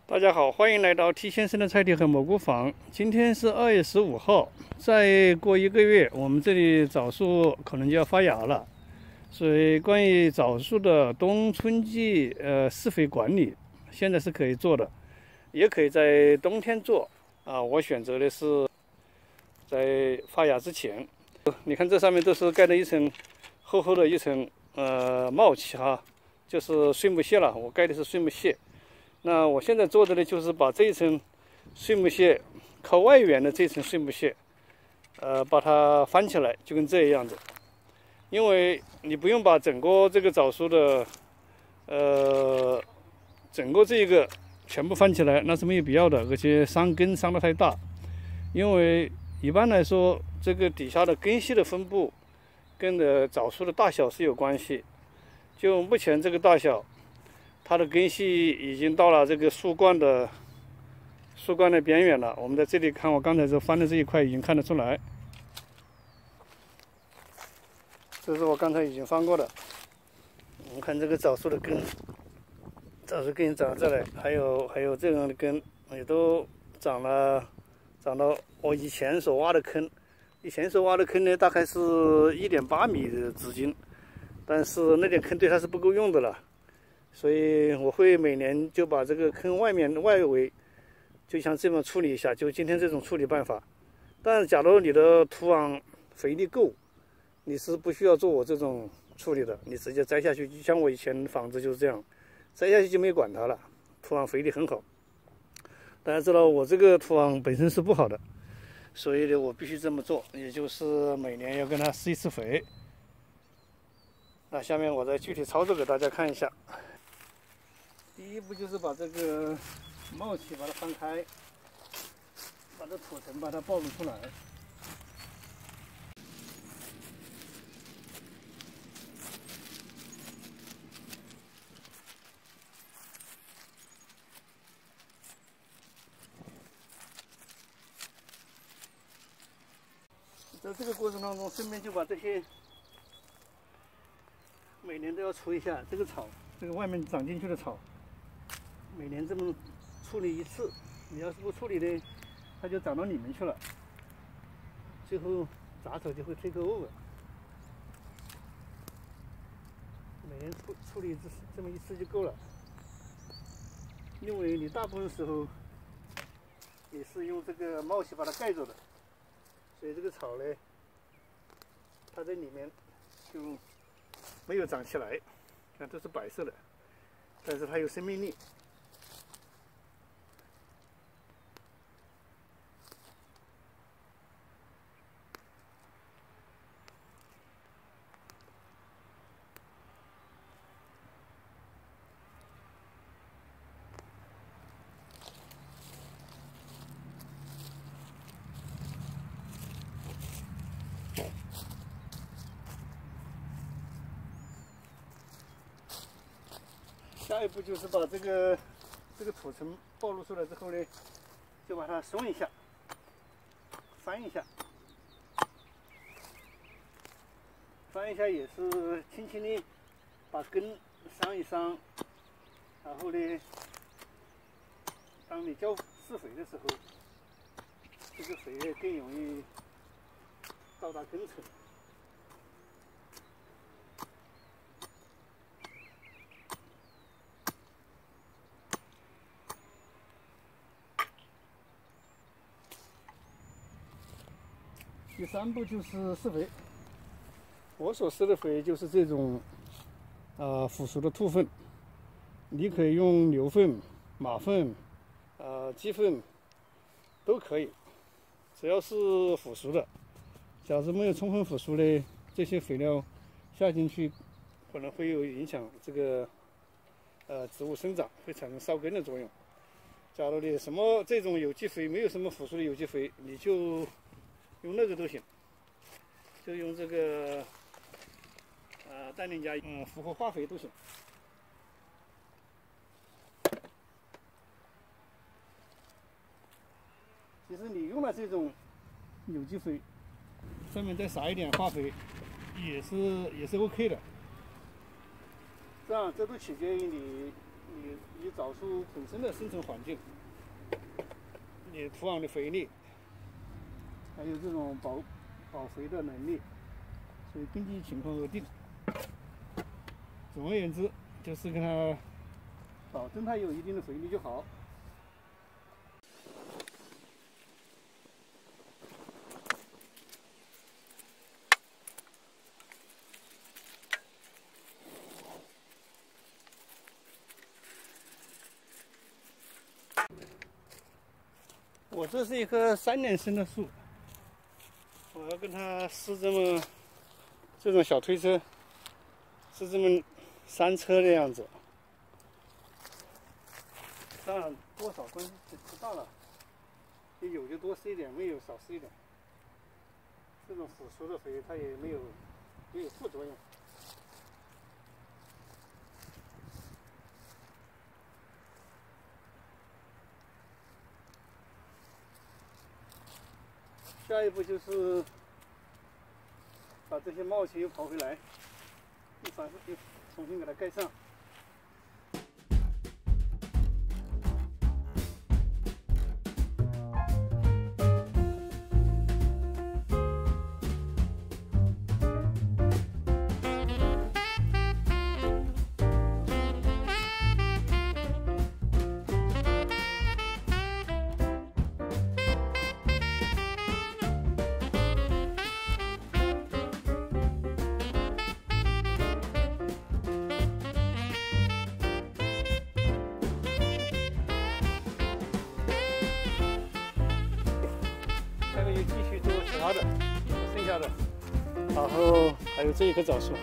大家好，欢迎来到 T 先生的菜地和蘑菇坊。今天是2月15号，再过1个月，我们这里枣树可能就要发芽了。所以，关于枣树的冬春季施肥管理，现在是可以做的，也可以在冬天做。我选择的是在发芽之前。你看这上面都是盖了一层厚厚的一层茂畦哈，就是碎木屑了。我盖的是碎木屑。那我现在做的呢，就是把这一层碎木屑靠外缘的这层碎木屑，把它翻起来，就跟这样子。因为你不用把整个这个枣树的，整个这个全部翻起来，那是没有必要的，而且伤根伤得太大。因为一般来说，这个底下的根系的分布跟枣树的大小是有关系。就目前这个大小，它的根系已经到了这个树冠的边缘了。我们在这里看，我刚才翻的这一块已经看得出来，这是我刚才已经翻过的。我们看这个枣树的根，枣树根长到这来，还有这样的根也都长到我以前所挖的坑。以前所挖的坑呢，大概是1.8米的直径，但是那点坑对它是不够用的了。所以我会每年就把这个坑外围，就像这么处理一下，就今天这种处理办法。但是假如你的土壤肥力够，你是不需要做我这种处理的，你直接栽下去，就像我以前房子就是这样，栽下去就没管它了，土壤肥力很好。大家知道我这个土壤本身是不好的，所以呢我必须这么做，也就是每年要跟它施一次肥。那下面我再具体操作给大家看一下。第一步就是把这个茂畦把它翻开，把这土层把它暴露出来。在这个过程当中，顺便就把这些每年都要除一下这个草，这个外面长进去的草。每年这么处理一次，你要是不处理呢，它就长到里面去了，最后杂草就会take over。每年处理这么一次就够了，因为你大部分时候你是用这个茂畦把它盖住的，所以这个草呢，它在里面就没有长起来，看都是白色的，但是它有生命力。下一步就是把这个土层暴露出来之后呢，就把它松一下，翻一下，也是轻轻的把根伤一伤，然后呢，当你施肥的时候，这个肥呢更容易到达根层。第3步就是施肥。我所施的肥就是这种腐熟的兔粪，你可以用牛粪、马粪、鸡粪都可以，只要是腐熟的。假如没有充分腐熟呢，这些肥料下进去可能会有影响这个植物生长，会产生烧根的作用。假如你什么这种有机肥没有什么腐熟的有机肥，你就用那个都行，就用这个氮磷钾复合化肥都行。其实你用了这种有机肥，上面再撒一点化肥，也是 OK 的。这都取决于你枣树本身的生存环境，你土壤的肥力，还有这种保肥的能力，所以根据情况而定。总而言之，就是跟它保证它有一定的肥力就好。我这是一棵3年生的树，我要跟它施这种小推车，是这么3车的样子。当然多少关系不大了，有就多施一点，没有少施一点。这种腐熟的肥，它也没有副作用。下一步就是把这些冒气又刨回来，又重新给它盖上。继续做其他的，剩下的，然后还有这一棵枣树。